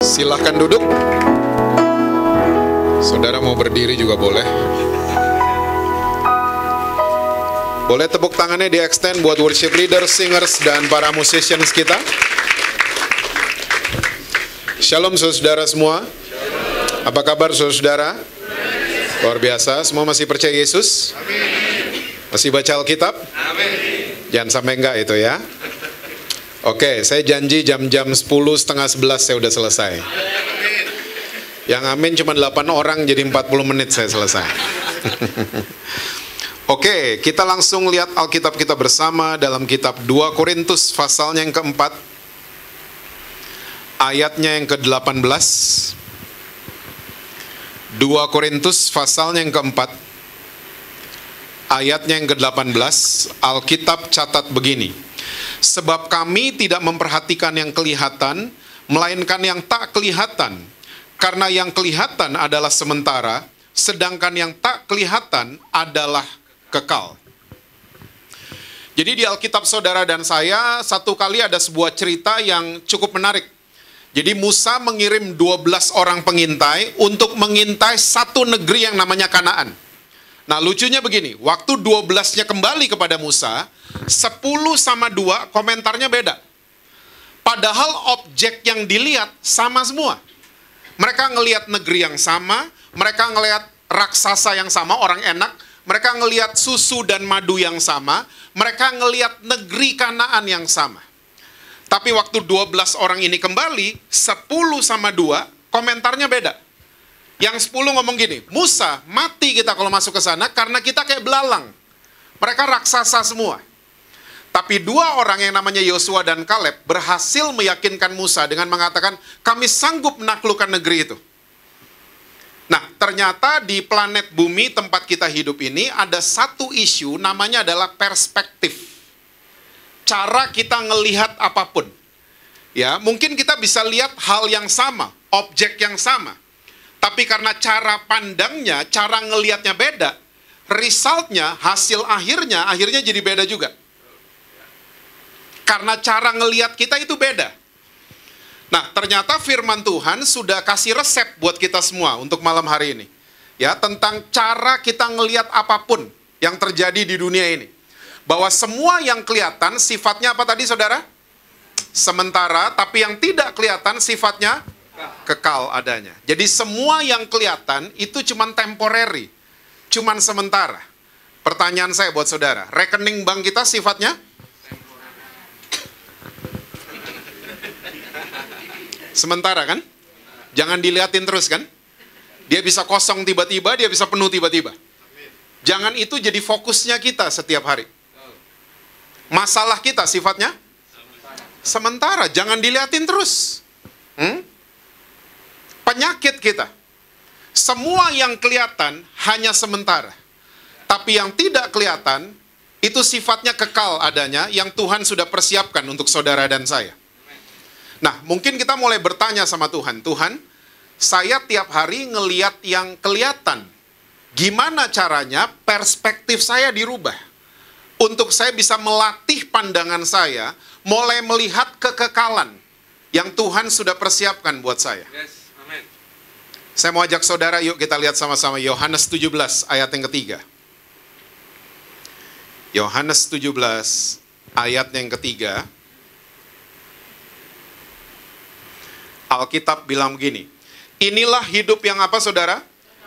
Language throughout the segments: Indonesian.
Silahkan duduk. Saudara mau berdiri juga boleh. Boleh tepuk tangannya di extend buat worship leader, singers, dan para musicians kita. Shalom saudara semua. Apa kabar saudara? Luar biasa, semua masih percaya Yesus? Masih baca Alkitab? Jangan sampai enggak itu ya. Oke, saya janji jam-jam 10, setengah 11 saya udah selesai. Yang amin cuma 8 orang, jadi 40 menit saya selesai. Oke, kita langsung lihat Alkitab kita bersama dalam kitab 2 Korintus pasalnya yang keempat, ayatnya yang ke-18. 2 Korintus pasalnya yang keempat, ayatnya yang ke-18, Alkitab catat begini. Sebab kami tidak memperhatikan yang kelihatan, melainkan yang tak kelihatan. Karena yang kelihatan adalah sementara, sedangkan yang tak kelihatan adalah kekal. Jadi di Alkitab saudara dan saya, satu kali ada sebuah cerita yang cukup menarik. Jadi Musa mengirim 12 orang pengintai untuk mengintai satu negeri yang namanya Kanaan. Nah lucunya begini, waktu 12-nya kembali kepada Musa, 10 sama 2 komentarnya beda. Padahal objek yang dilihat sama semua. Mereka ngelihat negeri yang sama, mereka ngelihat raksasa yang sama, orang enak, mereka ngelihat susu dan madu yang sama, mereka ngelihat negeri Kanaan yang sama. Tapi waktu 12 orang ini kembali, 10 sama 2 komentarnya beda. Yang 10 ngomong gini, Musa, mati kita kalau masuk ke sana karena kita kayak belalang. Mereka raksasa semua. Tapi 2 orang yang namanya Yosua dan Kaleb berhasil meyakinkan Musa dengan mengatakan, kami sanggup menaklukkan negeri itu. Nah, ternyata di planet bumi tempat kita hidup ini ada satu isu namanya adalah perspektif. Cara kita ngelihat apapun. Ya, mungkin kita bisa lihat hal yang sama, objek yang sama. Tapi karena cara pandangnya, cara ngelihatnya beda, resultnya, hasil akhirnya jadi beda juga. Karena cara ngelihat kita itu beda. Nah, ternyata firman Tuhan sudah kasih resep buat kita semua untuk malam hari ini. Ya, tentang cara kita ngelihat apapun yang terjadi di dunia ini. Bahwa semua yang kelihatan sifatnya apa tadi saudara? Sementara, tapi yang tidak kelihatan sifatnya kekal adanya. Jadi semua yang kelihatan itu cuman temporary, cuman sementara. Pertanyaan saya buat saudara, rekening bank kita sifatnya sementara kan? Jangan dilihatin terus kan? Dia bisa kosong tiba-tiba, dia bisa penuh tiba-tiba. Jangan itu jadi fokusnya kita setiap hari. Masalah kita sifatnya sementara, jangan dilihatin terus. Penyakit kita, semua yang kelihatan hanya sementara. Tapi yang tidak kelihatan, itu sifatnya kekal adanya, yang Tuhan sudah persiapkan untuk saudara dan saya. Nah, mungkin kita mulai bertanya sama Tuhan, Tuhan, saya tiap hari ngelihat yang kelihatan. Gimana caranya perspektif saya dirubah? Untuk saya bisa melatih pandangan saya, mulai melihat kekekalan yang Tuhan sudah persiapkan buat saya. Saya mau ajak saudara, yuk kita lihat sama-sama Yohanes 17 ayat yang ketiga. Yohanes 17 ayat yang ketiga. Alkitab bilang begini, inilah hidup yang apa saudara?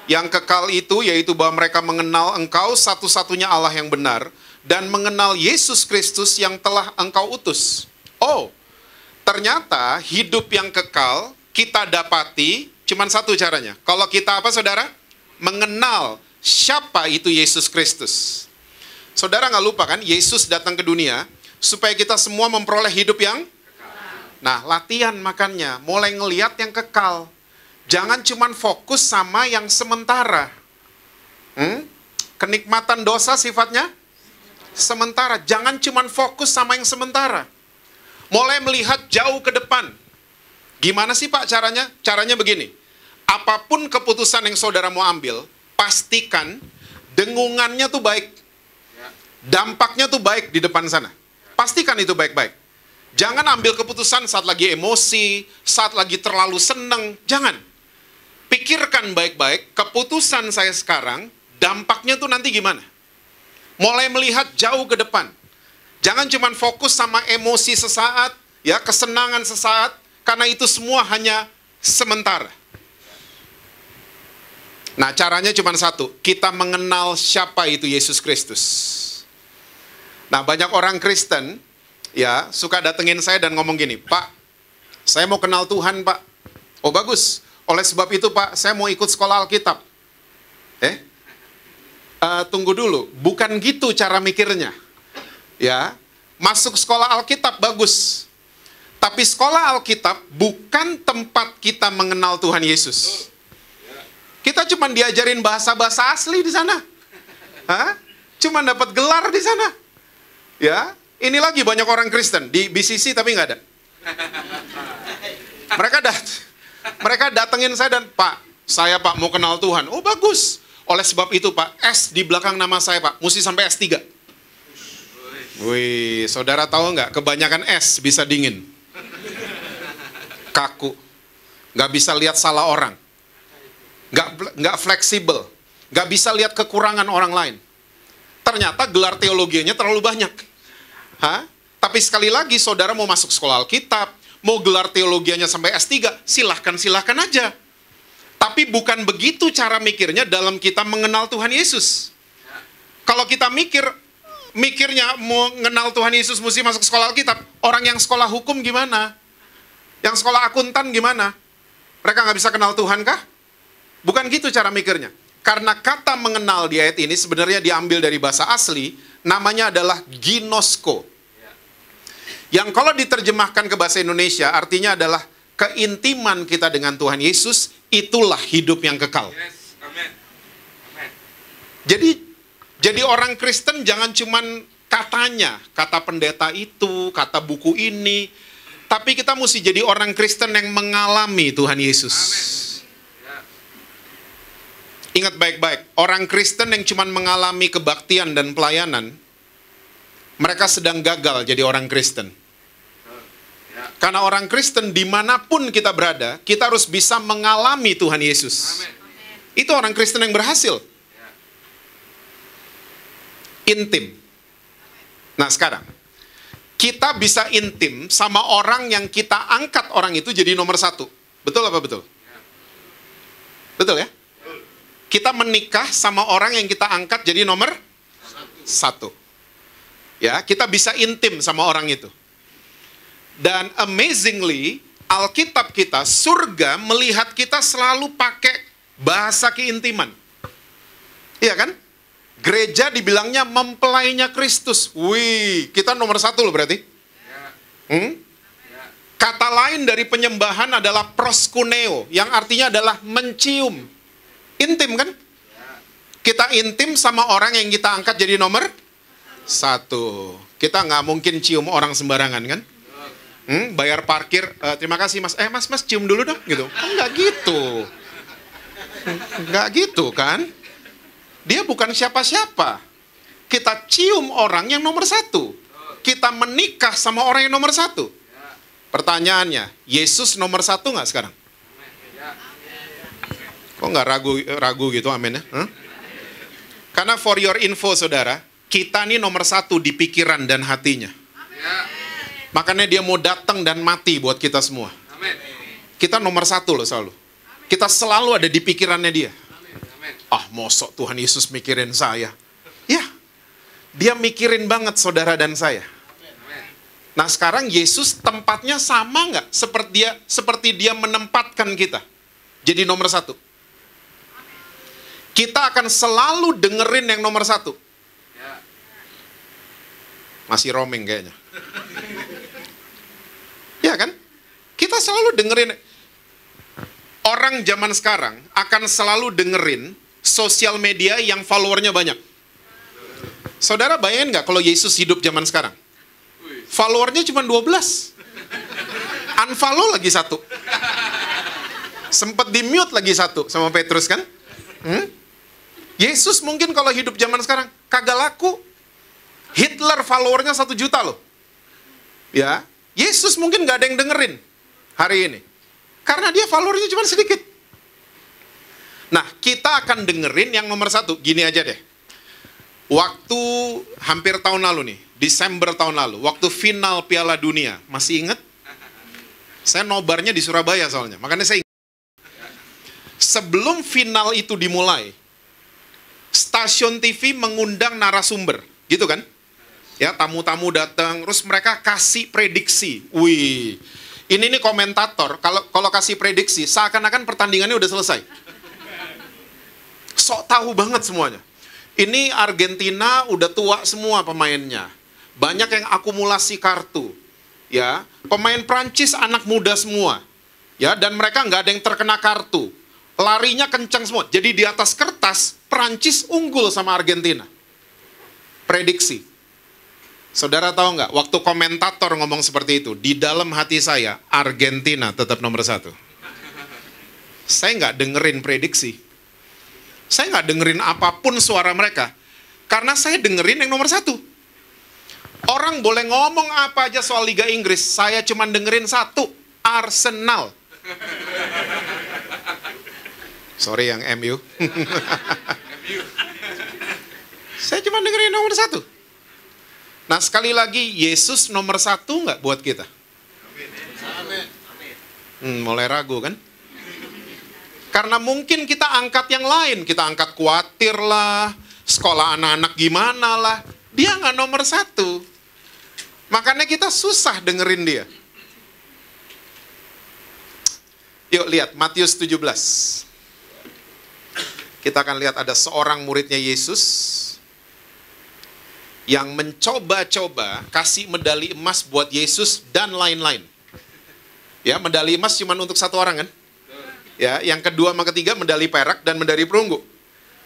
Yang kekal itu yaitu bahwa mereka mengenal engkau satu-satunya Allah yang benar dan mengenal Yesus Kristus yang telah engkau utus. Oh, ternyata hidup yang kekal kita dapati cuman satu caranya. Kalau kita apa saudara? Mengenal siapa itu Yesus Kristus. Saudara nggak lupa kan, Yesus datang ke dunia supaya kita semua memperoleh hidup yang kekal. Nah, latihan makannya, mulai ngelihat yang kekal. Jangan cuman fokus sama yang sementara. Kenikmatan dosa sifatnya sementara. Jangan cuman fokus sama yang sementara. Mulai melihat jauh ke depan. Gimana sih Pak caranya? Caranya begini. Apapun keputusan yang saudara mau ambil, pastikan dengungannya tuh baik. Dampaknya tuh baik di depan sana. Pastikan itu baik-baik. Jangan ambil keputusan saat lagi emosi, saat lagi terlalu seneng. Jangan. Pikirkan baik-baik, keputusan saya sekarang, dampaknya tuh nanti gimana? Mulai melihat jauh ke depan. Jangan cuma fokus sama emosi sesaat, ya, kesenangan sesaat, karena itu semua hanya sementara. Nah, caranya cuma satu, kita mengenal siapa itu Yesus Kristus. Nah, banyak orang Kristen, ya, suka datengin saya dan ngomong gini, Pak, saya mau kenal Tuhan, Pak. Oh, bagus. Oleh sebab itu, Pak, saya mau ikut sekolah Alkitab. Tunggu dulu, bukan gitu cara mikirnya. Ya, masuk sekolah Alkitab bagus. Tapi sekolah Alkitab bukan tempat kita mengenal Tuhan Yesus. Kita cuma diajarin bahasa-bahasa asli di sana. Cuma dapat gelar di sana. Ya, ini lagi banyak orang Kristen di BCC tapi nggak ada. Mereka datengin saya dan, Pak, saya Pak mau kenal Tuhan. Oh, bagus. Oleh sebab itu, Pak, S di belakang nama saya, Pak, mesti sampai S3. Wih, saudara tahu nggak? Kebanyakan S bisa dingin. Kaku. Nggak bisa lihat salah orang. Nggak fleksibel. Nggak bisa lihat kekurangan orang lain. Ternyata gelar teologianya terlalu banyak. Tapi sekali lagi, saudara mau masuk sekolah Alkitab, mau gelar teologianya sampai S3, silahkan aja. Tapi bukan begitu cara mikirnya dalam kita mengenal Tuhan Yesus. Kalau kita mikirnya mau mengenal Tuhan Yesus mesti masuk sekolah Alkitab, orang yang sekolah hukum gimana? Yang sekolah akuntan gimana? Mereka nggak bisa kenal Tuhan kah? Bukan gitu cara mikirnya. Karena kata mengenal di ayat ini sebenarnya diambil dari bahasa asli, namanya adalah ginosko. Yang kalau diterjemahkan ke bahasa Indonesia artinya adalah keintiman kita dengan Tuhan Yesus, itulah hidup yang kekal. Jadi orang Kristen jangan cuman katanya, kata pendeta itu, kata buku ini, tapi kita mesti jadi orang Kristen yang mengalami Tuhan Yesus. Ingat baik-baik, orang Kristen yang cuman mengalami kebaktian dan pelayanan, mereka sedang gagal jadi orang Kristen. Karena orang Kristen dimanapun kita berada, kita harus bisa mengalami Tuhan Yesus. Itu orang Kristen yang berhasil. Intim. Nah sekarang, kita bisa intim sama orang yang kita angkat orang itu jadi nomor satu. Betul apa betul? Betul ya? Kita menikah sama orang yang kita angkat jadi nomor satu. Ya, kita bisa intim sama orang itu. Dan amazingly, Alkitab kita, surga melihat kita selalu pakai bahasa keintiman. Iya kan? Gereja dibilangnya mempelainya Kristus. Wih, kita nomor satu loh berarti. Kata lain dari penyembahan adalah proskuneo, yang artinya adalah mencium. Intim kan? Kita intim sama orang yang kita angkat jadi nomor satu. Kita nggak mungkin cium orang sembarangan kan? Bayar parkir, terima kasih mas. Mas cium dulu dong gitu. Enggak gitu. Enggak gitu kan? Dia bukan siapa-siapa. Kita cium orang yang nomor satu. Kita menikah sama orang yang nomor satu. Pertanyaannya, Yesus nomor satu nggak sekarang? Kok nggak ragu gitu, amin ya? Karena for your info saudara, kita nih nomor satu di pikiran dan hatinya. Makanya dia mau datang dan mati buat kita semua. Kita nomor satu loh selalu. Kita selalu ada di pikirannya dia. Mosok Tuhan Yesus mikirin saya. Ya, dia mikirin banget saudara dan saya. Nah sekarang Yesus tempatnya sama nggak? Seperti dia menempatkan kita. Jadi nomor satu. Kita akan selalu dengerin yang nomor satu. Masih roaming kayaknya. Ya kan? Kita selalu dengerin. Orang zaman sekarang akan selalu dengerin sosial media yang followernya banyak. Saudara bayangin nggak kalau Yesus hidup zaman sekarang? Followernya cuma 12. Unfollow lagi satu. Sempat di-mute lagi satu sama Petrus kan? Yesus mungkin kalau hidup zaman sekarang kagak laku. Hitler followernya 1 juta loh. Ya, Yesus mungkin nggak ada yang dengerin hari ini. Karena dia followernya cuma sedikit. Nah, kita akan dengerin yang nomor satu. Gini aja deh. Waktu hampir tahun lalu nih, Desember tahun lalu, waktu final Piala Dunia, masih ingat? Saya nobarnya di Surabaya soalnya, makanya saya ingat. Sebelum final itu dimulai, stasiun TV mengundang narasumber, gitu kan? Ya, tamu-tamu datang, terus mereka kasih prediksi. Wih, ini nih komentator, kalau kasih prediksi, seakan-akan pertandingannya udah selesai. Sok tahu banget semuanya. Ini Argentina udah tua semua pemainnya. Banyak yang akumulasi kartu. Ya, pemain Prancis anak muda semua. Ya, dan mereka nggak ada yang terkena kartu. Larinya kencang semua. Jadi di atas kertas, Prancis unggul sama Argentina. Prediksi. Saudara tahu nggak, waktu komentator ngomong seperti itu, di dalam hati saya, Argentina tetap nomor 1. Saya nggak dengerin prediksi. Saya nggak dengerin apapun suara mereka. Karena saya dengerin yang nomor 1. Orang boleh ngomong apa aja soal Liga Inggris, saya cuma dengerin satu, Arsenal. Sorry yang MU. Saya cuma dengerin nomor 1. Nah, sekali lagi, Yesus nomor 1 nggak buat kita? Mulai ragu kan? Karena mungkin kita angkat yang lain. Kita angkat khawatir lah, sekolah anak-anak gimana lah. Dia nggak nomor 1. Makanya kita susah dengerin dia. Yuk lihat, Matius 17. Kita akan lihat ada seorang muridnya Yesus yang mencoba-coba kasih medali emas buat Yesus dan lain-lain. Ya, medali emas cuma untuk satu orang kan? Ya, yang kedua sama ketiga medali perak dan medali perunggu.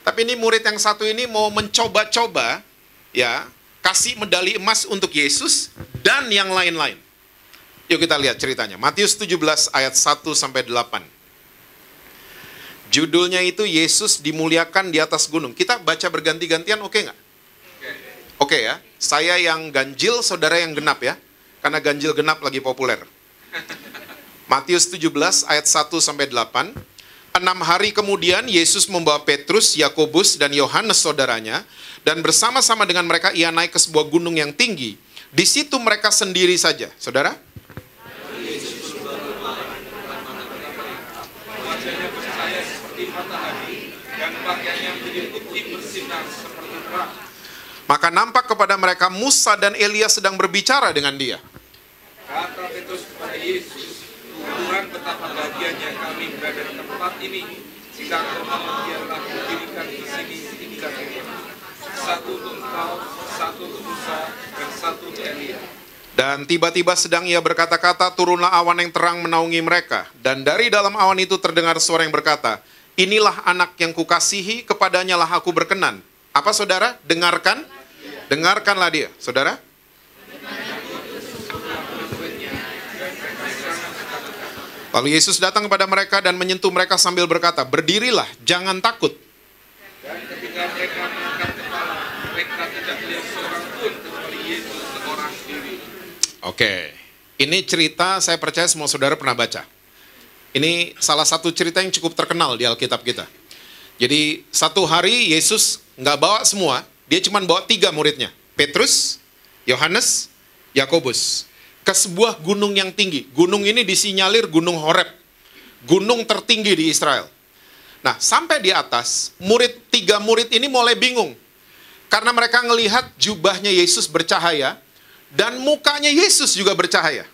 Tapi ini murid yang satu ini mau mencoba-coba, ya, kasih medali emas untuk Yesus dan yang lain-lain. Yuk kita lihat ceritanya. Matius 17 ayat 1 sampai 8. Judulnya itu Yesus dimuliakan di atas gunung. Kita baca berganti-gantian, oke nggak? Oke ya. Saya yang ganjil, saudara yang genap ya. Karena ganjil genap lagi populer. Matius 17 ayat 1 sampai 8. 6 hari kemudian Yesus membawa Petrus, Yakobus dan Yohanes saudaranya, dan bersama-sama dengan mereka ia naik ke sebuah gunung yang tinggi. Di situ mereka sendiri saja. Saudara? Wajahnya bercahaya seperti matahari dan pakaiannya menjadi putih bersinar seperti terang. Maka nampak kepada mereka Musa dan Elia sedang berbicara dengan dia. Kata Petrus kepada Yesus, Tuhan, betapa bahagianya kami berada di tempat ini. Jika Engkau mau, biarlah kudirikan di sini 3 kemah. Satu untuk Engkau, satu untuk Musa, dan satu untuk Elia. Dan tiba-tiba sedang ia berkata-kata, turunlah awan yang terang menaungi mereka. Dan dari dalam awan itu terdengar suara yang berkata, inilah anak yang kukasihi, kepadanya lah aku berkenan. Apa saudara? Dengarkan. Dengarkanlah dia. Saudara? Lalu Yesus datang kepada mereka dan menyentuh mereka sambil berkata, berdirilah, jangan takut. Dan ketika mereka mengangkat kepala, mereka tidak melihat seorang pun kecuali Yesus seorang diri. Oke, ini cerita saya percaya semua saudara pernah baca. Ini salah satu cerita yang cukup terkenal di Alkitab kita. Jadi satu hari Yesus nggak bawa semua, dia cuma bawa 3 muridnya. Petrus, Yohanes, Yakobus. Ke sebuah gunung yang tinggi. Gunung ini disinyalir Gunung Horeb. Gunung tertinggi di Israel. Nah, sampai di atas, 3 murid ini mulai bingung. Karena mereka ngelihat jubahnya Yesus bercahaya, dan mukanya Yesus juga bercahaya.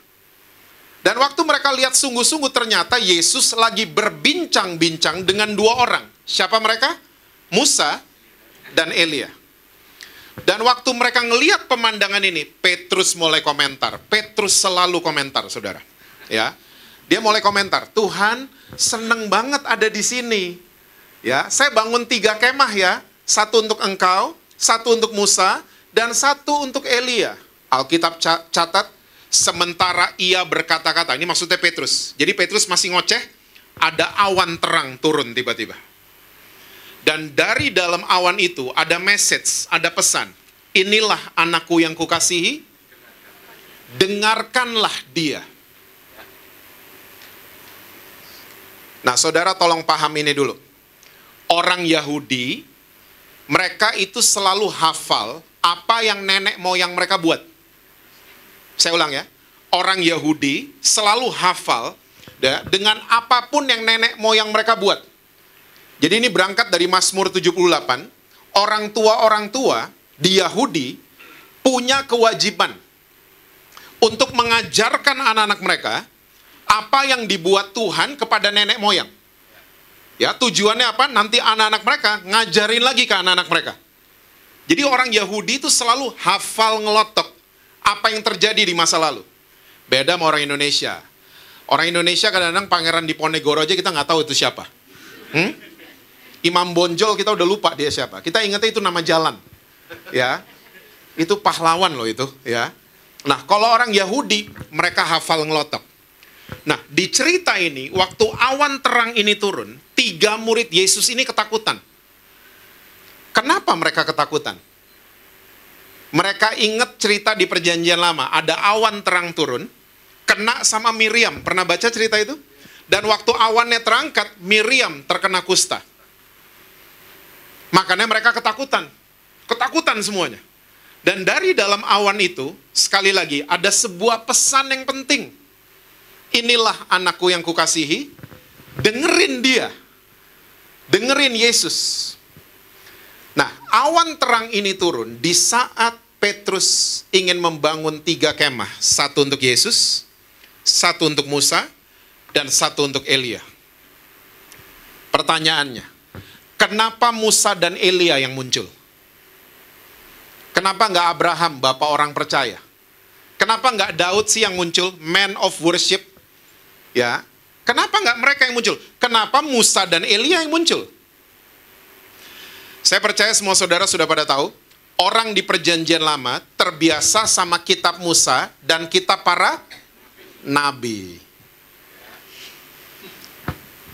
Dan waktu mereka lihat sungguh-sungguh ternyata Yesus lagi berbincang-bincang dengan 2 orang. Siapa mereka? Musa dan Elia. Dan waktu mereka ngelihat pemandangan ini, Petrus mulai komentar. Petrus selalu komentar, saudara. Ya, dia mulai komentar. Tuhan, seneng banget ada di sini. Ya, saya bangun 3 kemah ya. 1 untuk engkau, 1 untuk Musa, dan 1 untuk Elia. Alkitab catat, sementara ia berkata-kata. Ini maksudnya Petrus. Jadi Petrus masih ngoceh, ada awan terang turun tiba-tiba. Dan dari dalam awan itu ada message, ada pesan. Inilah anakku yang kukasihi, dengarkanlah dia. Nah, saudara tolong paham ini dulu. Orang Yahudi, mereka itu selalu hafal apa yang nenek moyang mereka buat. Saya ulang ya. Orang Yahudi selalu hafal dengan apapun yang nenek moyang mereka buat. Jadi ini berangkat dari Mazmur 78. Orang tua di Yahudi punya kewajiban untuk mengajarkan anak-anak mereka apa yang dibuat Tuhan kepada nenek moyang. Ya, tujuannya apa? Nanti anak-anak mereka ngajarin lagi ke anak-anak mereka. Jadi orang Yahudi itu selalu hafal ngelotok apa yang terjadi di masa lalu. Beda sama orang Indonesia. Orang Indonesia kadang-kadang Pangeran Diponegoro aja kita nggak tahu itu siapa. Imam Bonjol kita udah lupa dia siapa. Kita ingatnya itu nama jalan. Ya, itu pahlawan loh itu. Ya. Nah, kalau orang Yahudi mereka hafal ngelotok. Nah, di cerita ini, waktu awan terang ini turun, 3 murid Yesus ini ketakutan. Kenapa mereka ketakutan? Mereka ingat cerita di Perjanjian Lama, ada awan terang turun, kena sama Miriam. Pernah baca cerita itu? Dan waktu awannya terangkat, Miriam terkena kusta. Makanya mereka ketakutan. Ketakutan semuanya. Dan dari dalam awan itu, sekali lagi, ada sebuah pesan yang penting. Inilah anakku yang kukasihi, dengerin dia. Dengerin Yesus. Nah, awan terang ini turun di saat Petrus ingin membangun 3 kemah. 1 untuk Yesus, 1 untuk Musa, dan 1 untuk Elia. Pertanyaannya, kenapa Musa dan Elia yang muncul? Kenapa nggak Abraham, bapak orang percaya? Kenapa nggak Daud sih yang muncul, man of worship? Ya, kenapa nggak mereka yang muncul? Kenapa Musa dan Elia yang muncul? Saya percaya semua saudara sudah pada tahu, orang di Perjanjian Lama terbiasa sama kitab Musa dan kitab para nabi.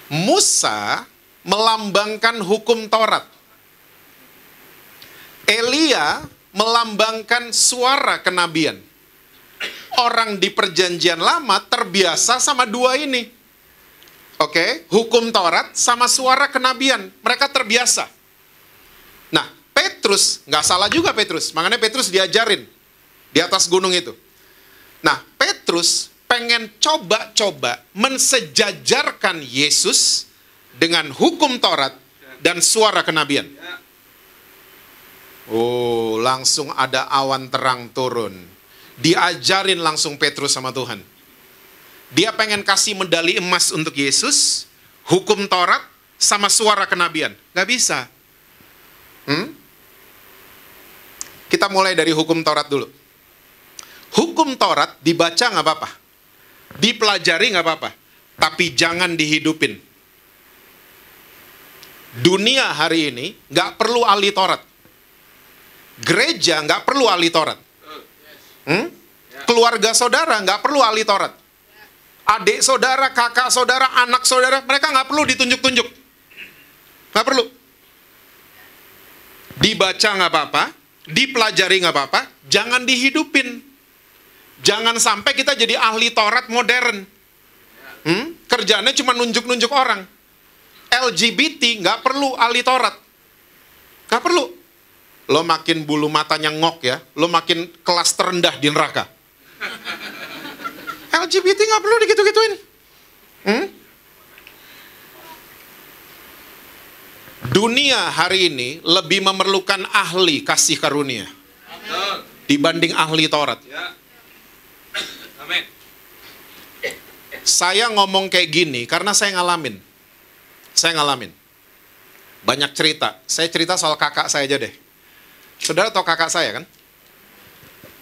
Musa melambangkan hukum Taurat. Elia melambangkan suara kenabian. Orang di Perjanjian Lama terbiasa sama 2 ini. Oke, hukum Taurat sama suara kenabian. Mereka terbiasa. Nah, Petrus, nggak salah juga Petrus. Makanya Petrus diajarin di atas gunung itu. Nah, Petrus pengen coba-coba mensejajarkan Yesus dengan hukum Taurat dan suara kenabian. Oh, langsung ada awan terang turun. Diajarin langsung Petrus sama Tuhan. Dia pengen kasih medali emas untuk Yesus, hukum Taurat, sama suara kenabian. Gak bisa. Kita mulai dari hukum Taurat dulu. Hukum Taurat dibaca gak apa-apa. Dipelajari gak apa-apa. Tapi jangan dihidupin. Dunia hari ini gak perlu ahli Taurat. Gereja gak perlu ahli Taurat. Keluarga saudara nggak perlu ahli Taurat. Adik saudara, kakak saudara, anak saudara, mereka nggak perlu ditunjuk-tunjuk. Nggak perlu. Dibaca nggak apa-apa, dipelajari nggak apa-apa, jangan dihidupin. Jangan sampai kita jadi ahli Taurat modern. Kerjaannya cuma nunjuk-nunjuk orang. LGBT nggak perlu ahli Taurat. Nggak perlu. Lo makin bulu matanya ngok ya, lo makin kelas terendah di neraka. LGBT nggak perlu digitu-gituin. Dunia hari ini lebih memerlukan ahli kasih karunia dibanding ahli Taurat. Amin. Saya ngomong kayak gini karena saya ngalamin. Banyak cerita. Saya cerita soal kakak saya aja deh. Saudara tahu kakak saya kan?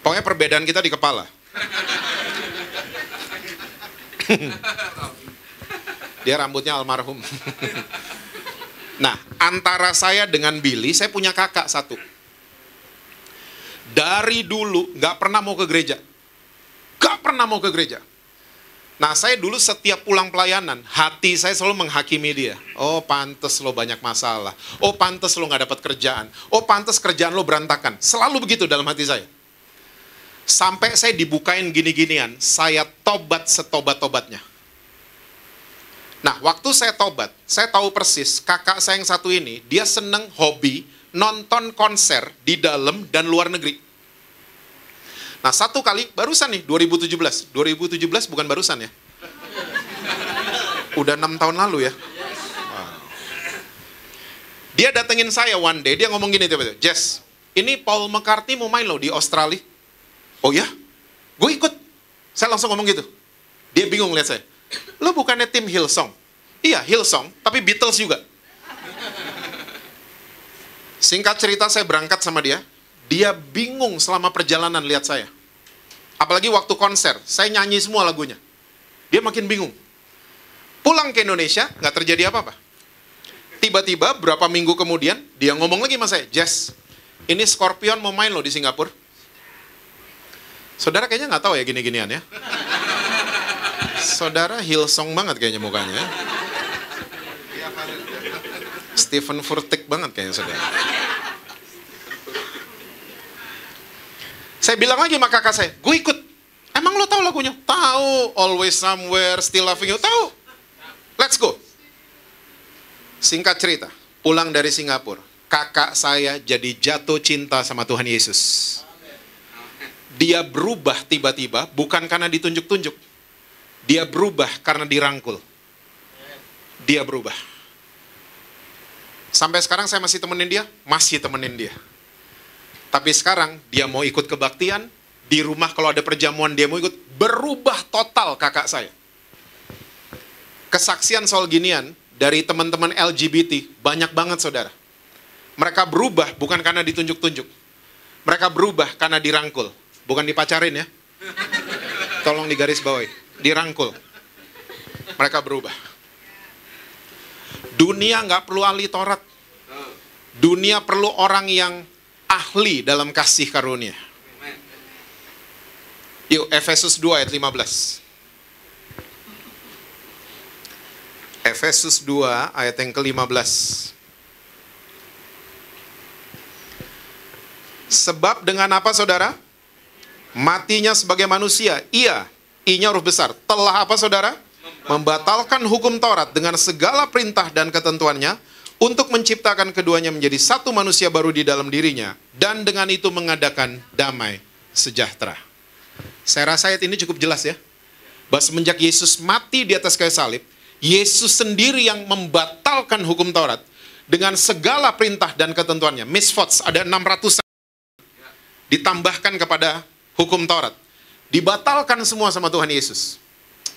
Pokoknya perbedaan kita di kepala. Dia rambutnya almarhum. Nah, antara saya dengan Billy, saya punya kakak satu. Dari dulu gak pernah mau ke gereja. Nah, saya dulu setiap pulang pelayanan, hati saya selalu menghakimi dia. Oh, pantes lo banyak masalah. Oh, pantes lo gak dapat kerjaan. Oh, pantes kerjaan lo berantakan. Selalu begitu dalam hati saya. Sampai saya dibukain gini-ginian, saya tobat setobat-tobatnya. Nah, waktu saya tobat, saya tahu persis kakak saya yang satu ini, dia seneng hobi nonton konser di dalam dan luar negeri. Nah, satu kali, barusan nih, 2017. 2017 bukan barusan ya. Udah 6 tahun lalu ya. Wow. Dia datengin saya one day, dia ngomong gini tiba-tiba, Jess, ini Paul McCartney mau main loh di Australia. Oh ya? Gue ikut. Saya langsung ngomong gitu. Dia bingung lihat saya. Lo bukannya tim Hillsong? Iya, Hillsong, tapi Beatles juga. Singkat cerita, saya berangkat sama dia. Dia bingung selama perjalanan lihat saya. Apalagi waktu konser, saya nyanyi semua lagunya. Dia makin bingung. Pulang ke Indonesia, nggak terjadi apa-apa. Tiba-tiba, berapa minggu kemudian, dia ngomong lagi sama saya, Jess, ini Scorpion mau main loh di Singapura. Saudara kayaknya nggak tahu ya gini-ginian ya. Saudara Hillsong banget kayaknya mukanya. Stephen Furtick banget kayaknya saudara. Saya bilang lagi sama kakak saya, gue ikut. Emang lo tahu lagunya? Tahu. Always Somewhere, Still Loving You. Tahu. Let's go. Singkat cerita, pulang dari Singapura, kakak saya jadi jatuh cinta sama Tuhan Yesus. Dia berubah tiba-tiba, bukan karena ditunjuk-tunjuk. Dia berubah karena dirangkul. Dia berubah. Sampai sekarang saya masih temenin dia, masih temenin dia. Tapi sekarang dia mau ikut kebaktian, di rumah kalau ada perjamuan dia mau ikut, berubah total kakak saya. Kesaksian soal ginian dari teman-teman LGBT banyak banget saudara. Mereka berubah bukan karena ditunjuk-tunjuk. Mereka berubah karena dirangkul, bukan dipacarin ya. Tolong digaris bawahi, dirangkul. Mereka berubah. Dunia nggak perlu ahli Taurat. Dunia perlu orang yang ahli dalam kasih karunia. Yuk, Efesus 2 ayat 15. Efesus 2 ayat yang ke-15. Sebab dengan apa saudara? Matinya sebagai manusia, ia, i-nya huruf besar, telah apa saudara? Membatalkan hukum Taurat dengan segala perintah dan ketentuannya, untuk menciptakan keduanya menjadi satu manusia baru di dalam dirinya, dan dengan itu mengadakan damai sejahtera. Saya rasa ayat ini cukup jelas ya. Bahwa semenjak Yesus mati di atas kayu salib, Yesus sendiri yang membatalkan hukum Taurat dengan segala perintah dan ketentuannya. Misvots, ada 600 ditambahkan kepada hukum Taurat. Dibatalkan semua sama Tuhan Yesus.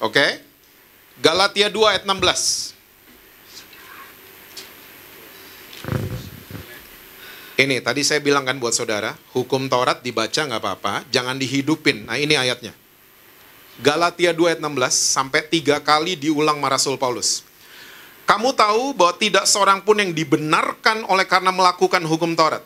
Oke? Galatia 2 ayat 16. Ini, tadi saya bilang kan buat saudara, hukum Taurat dibaca nggak apa-apa, jangan dihidupin. Nah ini ayatnya. Galatia 2 ayat 16, sampai 3 kali diulang sama Rasul Paulus. Kamu tahu bahwa tidak seorang pun yang dibenarkan oleh karena melakukan hukum Taurat.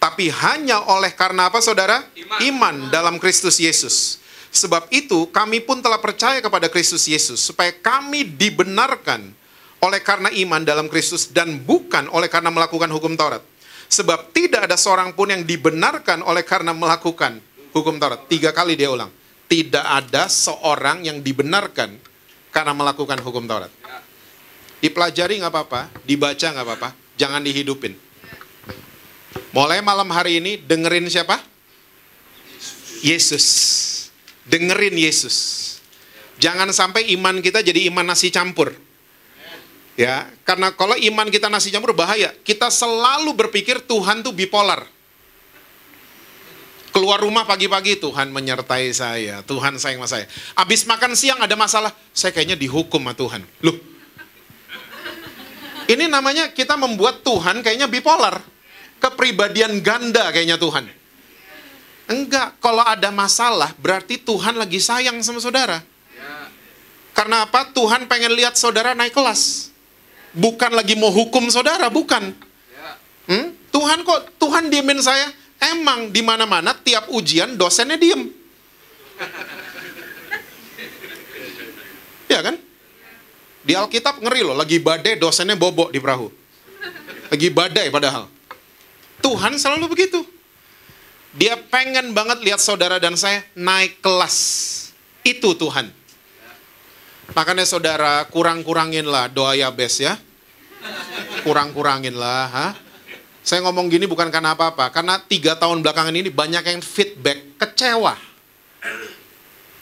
Tapi hanya oleh karena apa saudara? Iman dalam Kristus Yesus. Sebab itu kami pun telah percaya kepada Kristus Yesus, supaya kami dibenarkan oleh karena iman dalam Kristus dan bukan oleh karena melakukan hukum Taurat. Sebab tidak ada seorang pun yang dibenarkan oleh karena melakukan hukum Taurat. 3 kali dia ulang. Tidak ada seorang yang dibenarkan karena melakukan hukum Taurat. Dipelajari nggak apa-apa, dibaca nggak apa-apa, jangan dihidupin. Mulai malam hari ini dengerin siapa? Yesus. Dengerin Yesus. Jangan sampai iman kita jadi iman nasi campur. Ya, karena kalau iman kita nasi campur bahaya. Kita selalu berpikir Tuhan tuh bipolar. Keluar rumah pagi-pagi, Tuhan menyertai saya, Tuhan sayang sama saya. Abis makan siang ada masalah, saya kayaknya dihukum sama Tuhan. Loh, ini namanya kita membuat Tuhan kayaknya bipolar. Kepribadian ganda kayaknya Tuhan. Enggak, kalau ada masalah berarti Tuhan lagi sayang sama saudara. Karena apa? Tuhan pengen lihat saudara naik kelas. Bukan lagi mau hukum saudara, bukan. Tuhan kok, Tuhan diemin saya. Emang di mana-mana tiap ujian dosennya diem. Ya kan? Di Alkitab ngeri loh, lagi badai dosennya bobok di perahu. Lagi badai padahal. Tuhan selalu begitu. Dia pengen banget lihat saudara dan saya naik kelas. Itu Tuhan. Makanya saudara, kurang-kuranginlah doa Yabes ya. Kurang-kuranginlah. Ha? Saya ngomong gini bukan karena apa-apa. Karena 3 tahun belakangan ini banyak yang feedback, kecewa.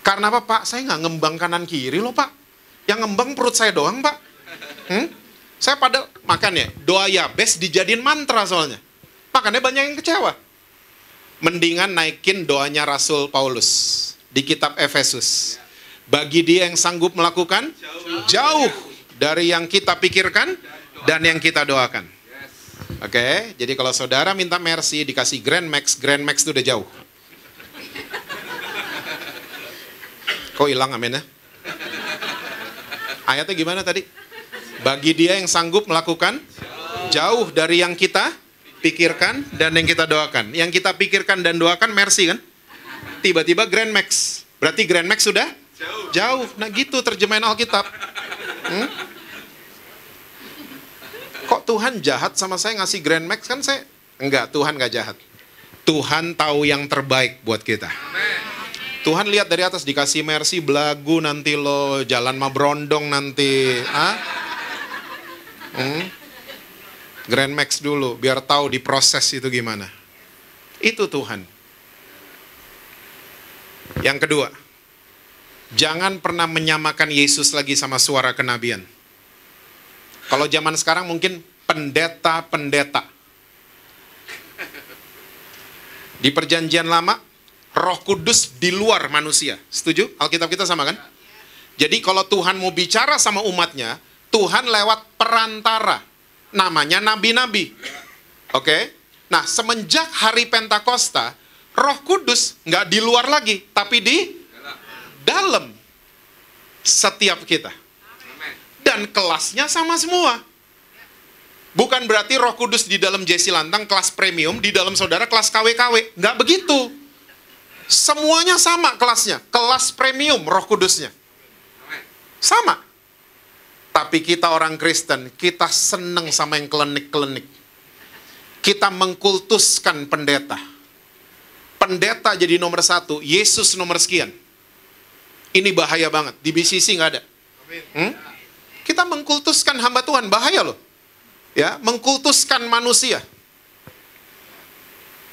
Karena apa, Pak? Saya nggak ngembang kanan kiri loh, Pak. Yang ngembang perut saya doang, Pak. Saya pada, makanya doa Yabes dijadiin mantra soalnya. Makanya banyak yang kecewa. Mendingan naikin doanya Rasul Paulus di kitab Efesus. Bagi dia yang sanggup melakukan jauh dari yang kita pikirkan dan yang kita doakan. Oke, jadi kalau saudara minta mercy dikasih Grand Max itu udah jauh. Kok hilang amin ya? Ayatnya gimana tadi? Bagi dia yang sanggup melakukan jauh dari yang kita pikirkan dan yang kita doakan. Yang kita pikirkan dan doakan mercy kan? Tiba-tiba Grand Max. Berarti Grand Max sudah jauh. Nah gitu terjemahan Alkitab. Kok Tuhan jahat sama saya ngasih Grand Max? Kan saya, enggak, Tuhan enggak jahat. Tuhan tahu yang terbaik buat kita. Tuhan lihat dari atas dikasih mercy, belagu nanti lo, jalan mah berondong nanti. Grand Max dulu, biar tahu diproses itu gimana. Itu Tuhan. Yang kedua, jangan pernah menyamakan Yesus lagi sama suara kenabian. Kalau zaman sekarang mungkin pendeta-pendeta. Di perjanjian lama, Roh Kudus di luar manusia. Setuju? Alkitab kita sama kan? Jadi kalau Tuhan mau bicara sama umatnya, Tuhan lewat perantara. Namanya nabi-nabi. Oke? Nah, semenjak hari Pentakosta, Roh Kudus nggak di luar lagi, tapi di dalam setiap kita. Dan kelasnya sama semua. Bukan berarti Roh Kudus di dalam Jesse Lantang kelas premium, di dalam saudara kelas KW-KW. Nggak begitu. Semuanya sama kelasnya. Kelas premium Roh Kudusnya. Sama. Tapi kita orang Kristen, kita seneng sama yang klinik-klinik. Kita mengkultuskan pendeta. Pendeta jadi nomor 1, Yesus nomor sekian. Ini bahaya banget, di BCC nggak ada. Kita mengkultuskan hamba Tuhan, bahaya loh. Ya, mengkultuskan manusia.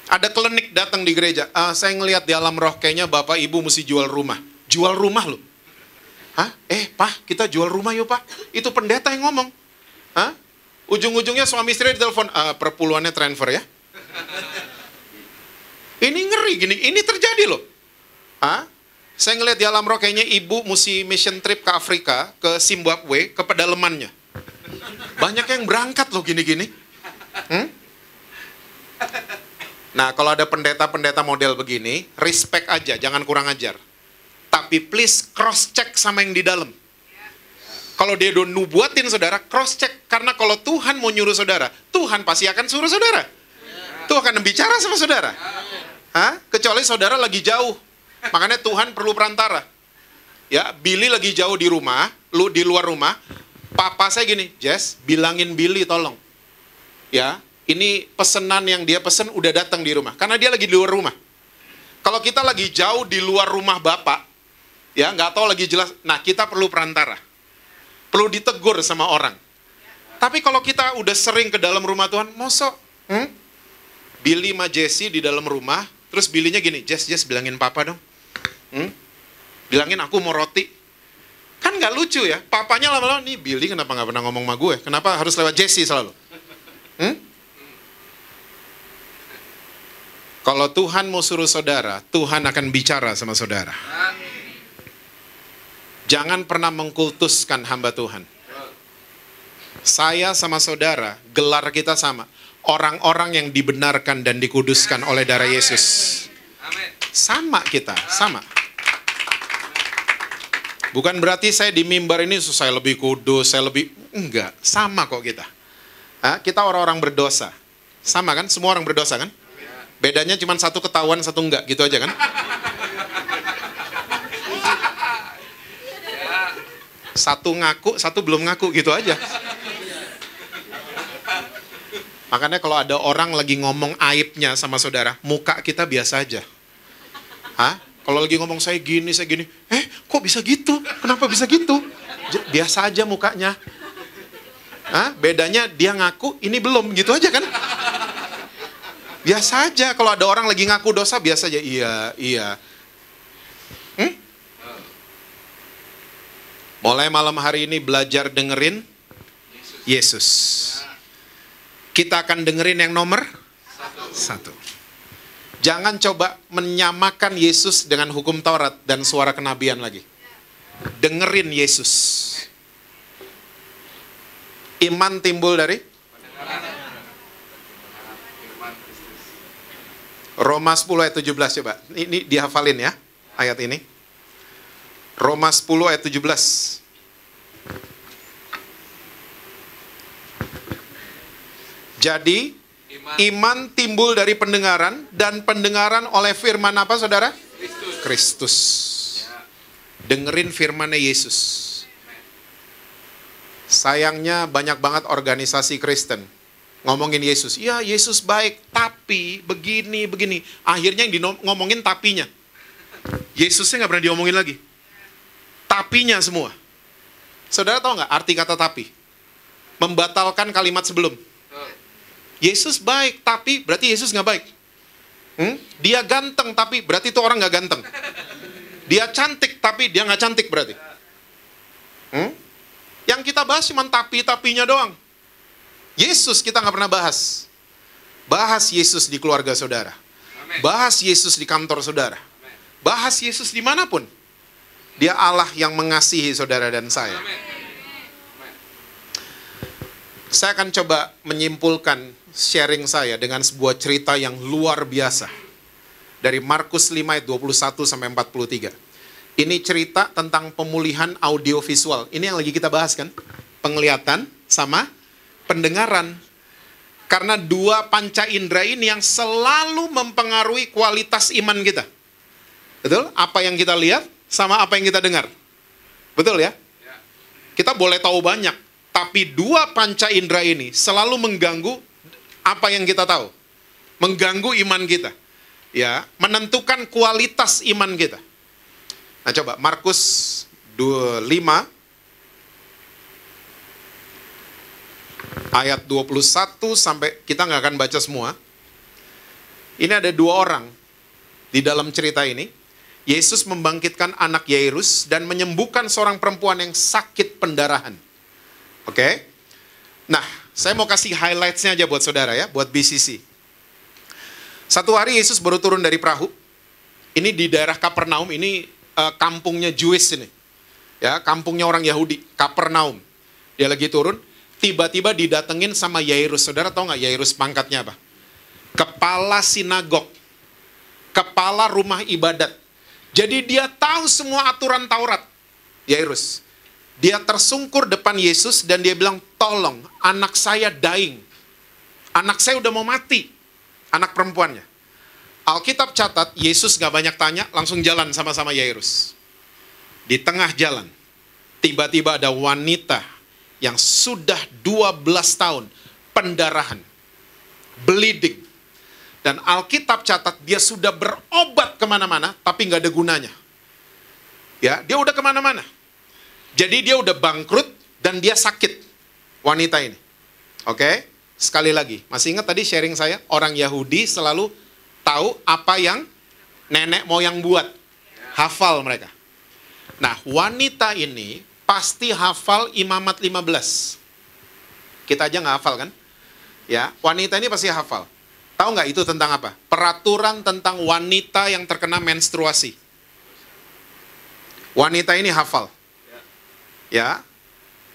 Ada klinik datang di gereja, saya ngelihat di alam roh kayaknya bapak ibu mesti jual rumah. Jual rumah loh. Hah? Pak, kita jual rumah yuk pak. Itu pendeta yang ngomong. Hah? Ujung-ujungnya suami istri ditelepon, perpuluhannya transfer ya. Ini ngeri gini, ini terjadi loh. Hah? Saya ngeliat di alam roh kayaknya ibu mesti mission trip ke Afrika, ke Zimbabwe, ke pedalamannya. Banyak yang berangkat loh gini-gini. Nah, kalau ada pendeta-pendeta model begini, respect aja, jangan kurang ajar. Tapi please cross-check sama yang di dalam. Kalau dia udah nubuatin saudara, cross-check. Karena kalau Tuhan mau nyuruh saudara, Tuhan pasti akan suruh saudara. Tuhan akan bicara sama saudara. Kecuali saudara lagi jauh. Makanya Tuhan perlu perantara. Ya, Billy lagi jauh di rumah, lu di luar rumah. Papa saya gini, Jess, bilangin Billy tolong. Ya, ini pesanan yang dia pesen udah datang di rumah. Karena dia lagi di luar rumah. Kalau kita lagi jauh di luar rumah Bapak, ya nggak tahu lagi jelas. Nah, kita perlu perantara. Perlu ditegur sama orang. Tapi kalau kita udah sering ke dalam rumah Tuhan, mosok, Billy sama Jesse di dalam rumah, terus Billy-nya gini, Jess bilangin Papa dong. Bilangin aku mau roti. Kan nggak lucu ya. Papanya lama-lama, nih Billy kenapa nggak pernah ngomong sama gue? Kenapa harus lewat Jesse selalu? Kalau Tuhan mau suruh saudara, Tuhan akan bicara sama saudara. Jangan pernah mengkultuskan hamba Tuhan. Saya sama saudara, gelar kita sama. Orang-orang yang dibenarkan dan dikuduskan oleh darah Yesus. Sama kita, sama. Bukan berarti saya di mimbar ini saya lebih kudus, saya lebih... Enggak, sama kok kita. Kita orang-orang berdosa. Sama kan? Semua orang berdosa kan? Bedanya cuma satu ketahuan, satu enggak, gitu aja kan? Satu ngaku, satu belum ngaku, gitu aja. Makanya kalau ada orang lagi ngomong aibnya sama saudara, muka kita biasa aja. Hah? Kalau lagi ngomong saya gini, kok bisa gitu? Kenapa bisa gitu? Biasa aja mukanya. Hah? Bedanya dia ngaku, ini belum, gitu aja kan? Biasa aja, kalau ada orang lagi ngaku dosa, biasa aja, iya. Mulai malam hari ini belajar dengerin Yesus. Kita akan dengerin yang nomor satu. Jangan coba menyamakan Yesus dengan hukum Taurat dan suara kenabian lagi. Dengerin Yesus. Iman timbul dari Roma 10 ayat 17 coba. Ini dihafalin ya, ayat ini. Roma 10 ayat 17. Jadi, iman timbul dari pendengaran, dan pendengaran oleh firman apa, saudara? Kristus. Dengerin firman Yesus. Sayangnya banyak banget organisasi Kristen ngomongin Yesus. Ya, Yesus baik, tapi begini. Akhirnya yang ngomongin tapinya. Yesusnya nggak pernah diomongin lagi. Tapinya semua. Saudara tahu nggak arti kata tapi? Membatalkan kalimat sebelum. Yesus baik, tapi berarti Yesus nggak baik. Dia ganteng, tapi berarti itu orang nggak ganteng. Dia cantik, tapi dia nggak cantik berarti. Yang kita bahas cuma tapi-tapinya doang. Yesus kita nggak pernah bahas. Bahas Yesus di keluarga saudara. Bahas Yesus di kantor saudara. Bahas Yesus dimanapun. Dia Allah yang mengasihi saudara dan saya. Saya akan coba menyimpulkan sharing saya dengan sebuah cerita yang luar biasa. Dari Markus 5 ayat 21 sampai 43. Ini cerita tentang pemulihan audiovisual. Ini yang lagi kita bahas kan? Penglihatan sama pendengaran. Karena dua panca indera ini yang selalu mempengaruhi kualitas iman kita. Betul? Apa yang kita lihat sama apa yang kita dengar. Betul ya? Kita boleh tahu banyak, tapi dua panca indera ini selalu mengganggu apa yang kita tahu. Mengganggu iman kita. Ya, menentukan kualitas iman kita. Nah, coba Markus 5 ayat 21 sampai, kita nggak akan baca semua. Ini ada dua orang di dalam cerita ini. Yesus membangkitkan anak Yairus dan menyembuhkan seorang perempuan yang sakit pendarahan. Oke? Nah, saya mau kasih highlights-nya aja buat saudara ya, buat BCC. Satu hari Yesus baru turun dari perahu. Ini di daerah Kapernaum, ini kampungnya Jewish ini. Ya, kampungnya orang Yahudi, Kapernaum. Dia lagi turun, tiba-tiba didatengin sama Yairus. Saudara tahu nggak Yairus pangkatnya apa? Kepala sinagog. Kepala rumah ibadat. Jadi dia tahu semua aturan Taurat. Yairus. Dia tersungkur depan Yesus dan dia bilang, tolong, anak saya dying. Anak saya udah mau mati. Anak perempuannya. Alkitab catat, Yesus gak banyak tanya, langsung jalan sama-sama Yairus. Di tengah jalan, tiba-tiba ada wanita yang sudah 12 tahun pendarahan, bleeding. Dan Alkitab catat dia sudah berobat kemana-mana, tapi nggak ada gunanya. Ya, dia udah kemana-mana. Jadi dia udah bangkrut dan dia sakit, wanita ini. Oke, sekali lagi, masih ingat tadi sharing saya, orang Yahudi selalu tahu apa yang nenek moyang buat. Hafal mereka. Nah, wanita ini pasti hafal Imamat 15. Kita aja nggak hafal kan? Ya, wanita ini pasti hafal. Tahu nggak itu tentang apa? Peraturan tentang wanita yang terkena menstruasi. Wanita ini hafal. Ya,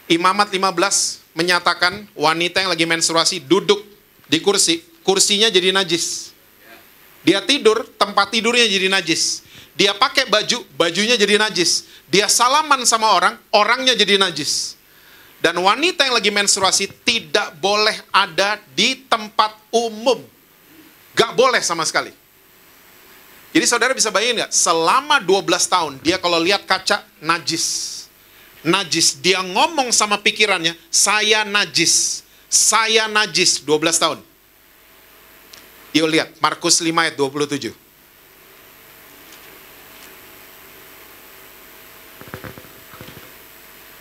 Imamat 15 menyatakan wanita yang lagi menstruasi duduk di kursi, kursinya jadi najis. Dia tidur, tempat tidurnya jadi najis. Dia pakai baju, bajunya jadi najis. Dia salaman sama orang, orangnya jadi najis. Dan wanita yang lagi menstruasi tidak boleh ada di tempat umum. Gak boleh sama sekali. Jadi saudara bisa bayangin gak? Selama 12 tahun, dia kalau lihat kaca, najis. Najis. Dia ngomong sama pikirannya, saya najis. Saya najis, 12 tahun. Yuk lihat, Markus 5 ayat 27.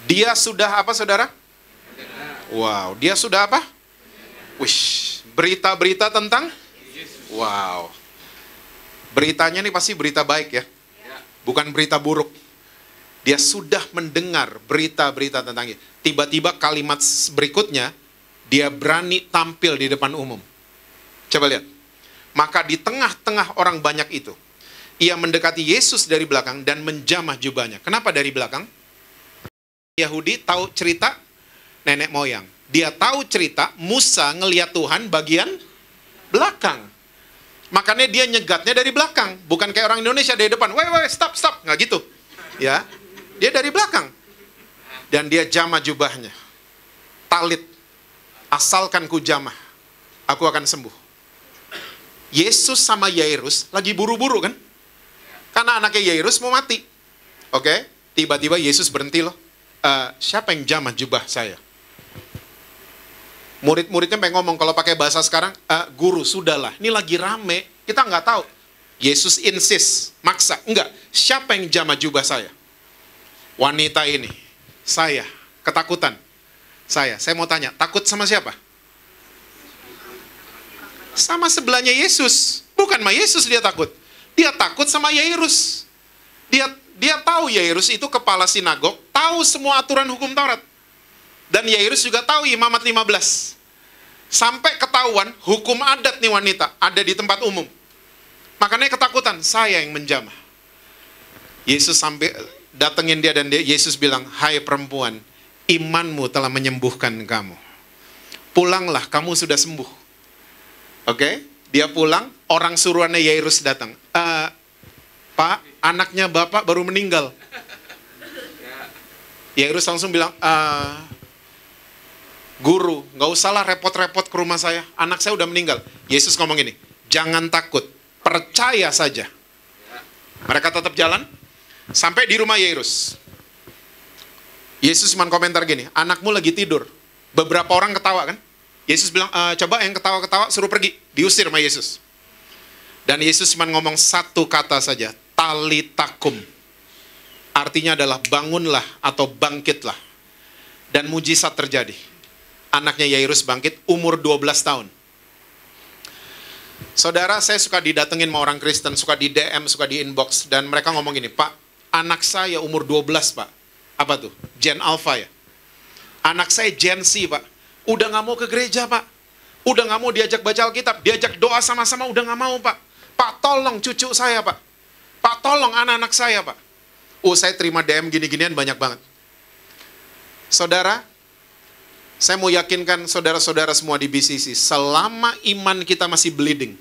Dia sudah apa, saudara? Wow, dia sudah apa? Wish, berita-berita tentang? Wow. Beritanya nih pasti berita baik ya. Bukan berita buruk. Dia sudah mendengar berita-berita tentang itu. Tiba-tiba kalimat berikutnya, dia berani tampil di depan umum. Coba lihat. Maka di tengah-tengah orang banyak itu, ia mendekati Yesus dari belakang dan menjamah jubahnya. Kenapa dari belakang? Yahudi tahu cerita nenek moyang. Dia tahu cerita Musa ngelihat Tuhan bagian belakang. Makanya dia nyegatnya dari belakang. Bukan kayak orang Indonesia dari depan. Woi, stop. Nggak gitu. Ya, dia dari belakang. Dan dia jamah jubahnya. Talit. Asalkan ku jamah, aku akan sembuh. Yesus sama Yairus lagi buru-buru kan? Karena anaknya Yairus mau mati. Oke, tiba-tiba Yesus berhenti loh. Siapa yang jamah jubah saya? Murid-muridnya pengen ngomong, kalau pakai bahasa sekarang, guru, sudahlah, ini lagi rame, kita nggak tahu. Yesus insist, maksa, enggak, siapa yang jamah jubah saya? Wanita ini, saya, ketakutan. Saya mau tanya, takut sama siapa? Sama sebelahnya Yesus. Bukan sama Yesus dia takut. Dia takut sama Yairus. Dia tahu Yairus itu kepala sinagog, tahu semua aturan hukum Taurat. Dan Yairus juga tahu Imamat 15. Sampai ketahuan hukum adat nih wanita ada di tempat umum. Makanya ketakutan, saya yang menjamah. Yesus sampai datengin dia dan Yesus bilang, "Hai perempuan, imanmu telah menyembuhkan kamu. Pulanglah, kamu sudah sembuh." Oke, dia pulang, orang suruhannya Yairus datang. Pak, anaknya bapak baru meninggal. Yairus langsung bilang, guru, nggak usahlah repot-repot ke rumah saya. Anak saya udah meninggal. Yesus ngomong gini, jangan takut, percaya saja. Mereka tetap jalan, sampai di rumah Yairus. Yesus cuma komentar gini, anakmu lagi tidur. Beberapa orang ketawa kan? Yesus bilang, coba yang ketawa-ketawa suruh pergi. Diusir sama Yesus. Dan Yesus cuma ngomong satu kata saja, talitakum. Artinya adalah bangunlah atau bangkitlah. Dan mujizat terjadi. Anaknya Yairus bangkit, umur 12 tahun. Saudara, saya suka didatengin sama orang Kristen, suka di DM, suka di inbox. Dan mereka ngomong gini, Pak, anak saya umur 12, Pak. Apa tuh? Gen Alpha ya? Anak saya Gen Z, Pak. Udah gak mau ke gereja, Pak. Udah gak mau diajak baca Alkitab. Diajak doa sama-sama, udah gak mau, Pak. Pak, tolong cucu saya, Pak. Pak, tolong anak-anak saya, Pak. Saya terima DM gini-ginian banyak banget. Saudara, saya mau yakinkan saudara-saudara semua di BCC, selama iman kita masih bleeding,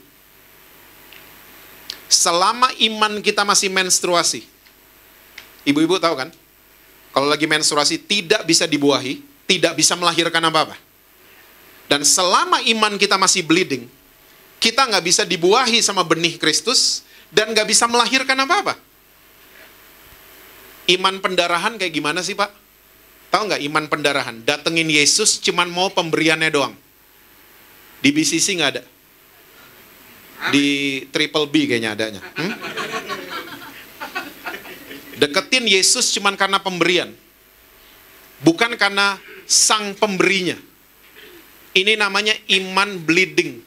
selama iman kita masih menstruasi, ibu-ibu tahu kan? Kalau lagi menstruasi tidak bisa dibuahi, tidak bisa melahirkan apa-apa. Dan selama iman kita masih bleeding, kita nggak bisa dibuahi sama benih Kristus, dan nggak bisa melahirkan apa-apa. Iman pendarahan kayak gimana sih, Pak? Tahu nggak iman pendarahan? Datengin Yesus cuman mau pemberiannya doang. Di BCC nggak ada. Di Triple B kayaknya adanya. Deketin Yesus cuman karena pemberian. Bukan karena sang pemberinya. Ini namanya iman bleeding.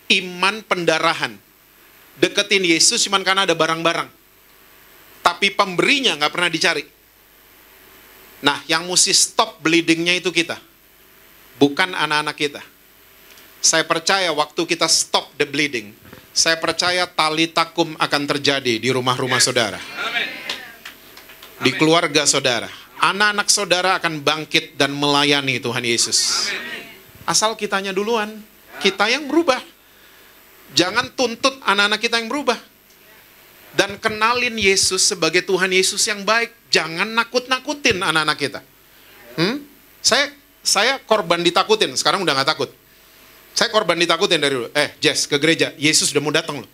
Iman pendarahan. Deketin Yesus cuman karena ada barang-barang. Tapi pemberinya nggak pernah dicari. Nah, yang mesti stop bleedingnya itu kita. Bukan anak-anak kita. Saya percaya waktu kita stop the bleeding, saya percaya talitakum akan terjadi di rumah-rumah saudara. Di keluarga saudara. Anak-anak saudara akan bangkit dan melayani Tuhan Yesus. Asal kitanya duluan. Kita yang berubah. Jangan tuntut anak-anak kita yang berubah. Dan kenalin Yesus sebagai Tuhan Yesus yang baik. Jangan nakut-nakutin anak-anak kita. Saya korban ditakutin. Sekarang udah gak takut. Saya korban ditakutin dari dulu. Jess, ke gereja. Yesus udah mau datang loh.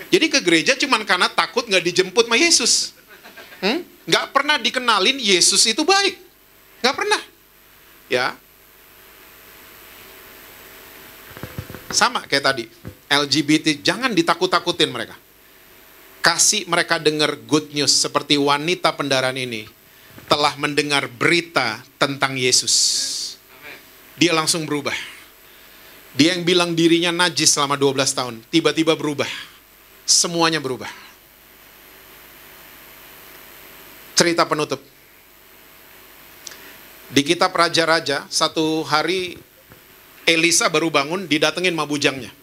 Jadi ke gereja cuman karena takut gak dijemput sama Yesus. Gak pernah dikenalin Yesus itu baik. Gak pernah. Ya. Sama kayak tadi, LGBT, jangan ditakut-takutin mereka. Kasih mereka dengar good news, seperti wanita pendaraan ini telah mendengar berita tentang Yesus. Dia langsung berubah. Dia yang bilang dirinya najis selama 12 tahun, tiba-tiba berubah. Semuanya berubah. Cerita penutup. Di kitab Raja-Raja, satu hari Elisa baru bangun, didatengin sama bujangnya.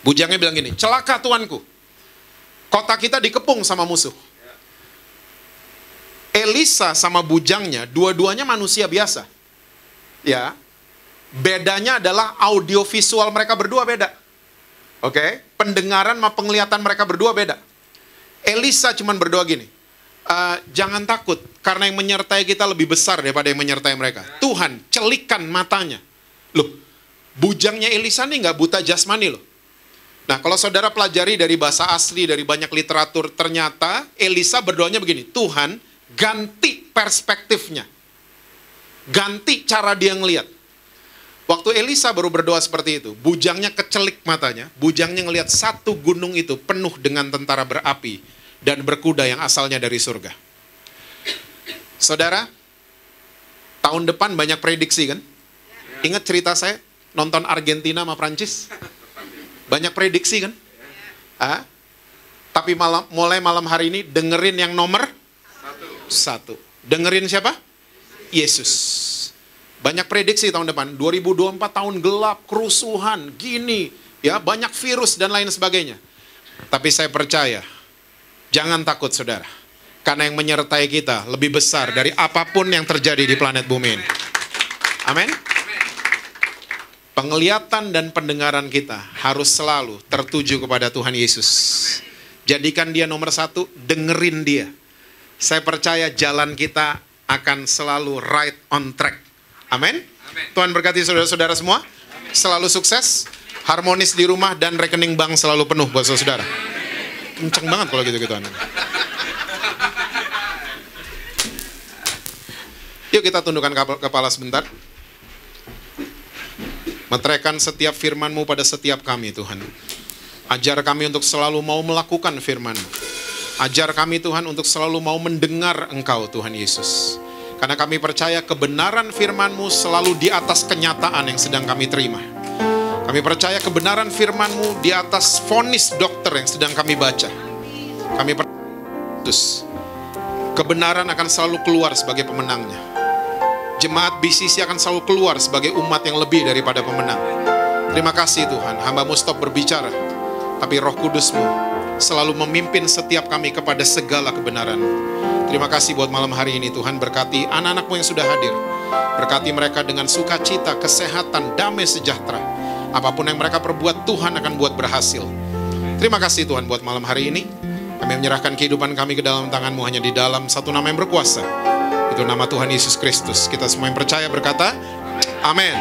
Bujangnya bilang gini, celaka tuanku, kota kita dikepung sama musuh. Elisa sama bujangnya, dua-duanya manusia biasa. Ya, bedanya adalah audiovisual mereka berdua beda. Oke, pendengaran sama penglihatan mereka berdua beda. Elisa cuman berdoa gini, jangan takut, karena yang menyertai kita lebih besar daripada yang menyertai mereka. Tuhan, celikkan matanya. Loh, bujangnya Elisa nih nggak buta jasmani loh. Nah, kalau saudara pelajari dari bahasa asli, dari banyak literatur, ternyata Elisa berdoanya begini, Tuhan, ganti perspektifnya. Ganti cara dia ngelihat. Waktu Elisa baru berdoa seperti itu, bujangnya kecelik matanya, bujangnya ngelihat satu gunung itu penuh dengan tentara berapi dan berkuda yang asalnya dari surga. Saudara, tahun depan banyak prediksi kan? Ingat cerita saya nonton Argentina sama Prancis? Banyak prediksi kan? Tapi mulai malam hari ini dengerin yang nomor satu. Dengerin siapa? Yesus. Banyak prediksi tahun depan. 2024 tahun gelap, kerusuhan, gini, ya banyak virus dan lain sebagainya. Tapi saya percaya, jangan takut saudara, karena yang menyertai kita lebih besar dari apapun yang terjadi di planet bumi ini. Amin. Penglihatan dan pendengaran kita harus selalu tertuju kepada Tuhan Yesus. Jadikan dia nomor satu, dengerin dia. Saya percaya jalan kita akan selalu right on track. Amin. Tuhan berkati saudara-saudara semua. Selalu sukses, harmonis di rumah, dan rekening bank selalu penuh buat saudara. Kenceng banget kalau gitu-gituan. Yuk kita tundukkan kepala sebentar. Meteraikan setiap firman-Mu pada setiap kami, Tuhan. Ajar kami untuk selalu mau melakukan firman-Mu. Ajar kami, Tuhan, untuk selalu mau mendengar Engkau, Tuhan Yesus. Karena kami percaya kebenaran firman-Mu selalu di atas kenyataan yang sedang kami terima. Kami percaya kebenaran firman-Mu di atas vonis dokter yang sedang kami baca. Kami percaya kebenaran akan selalu keluar sebagai pemenangnya. Jemaat BCC akan selalu keluar sebagai umat yang lebih daripada pemenang. Terima kasih Tuhan, hamba-Mu stop berbicara, tapi Roh Kudus-Mu selalu memimpin setiap kami kepada segala kebenaran. Terima kasih buat malam hari ini Tuhan, berkati anak-anak-Mu yang sudah hadir. Berkati mereka dengan sukacita, kesehatan, damai sejahtera. Apapun yang mereka perbuat, Tuhan akan buat berhasil. Terima kasih Tuhan buat malam hari ini. Kami menyerahkan kehidupan kami ke dalam tangan-Mu hanya di dalam satu nama yang berkuasa. Itu nama Tuhan Yesus Kristus. Kita semua yang percaya berkata, amin.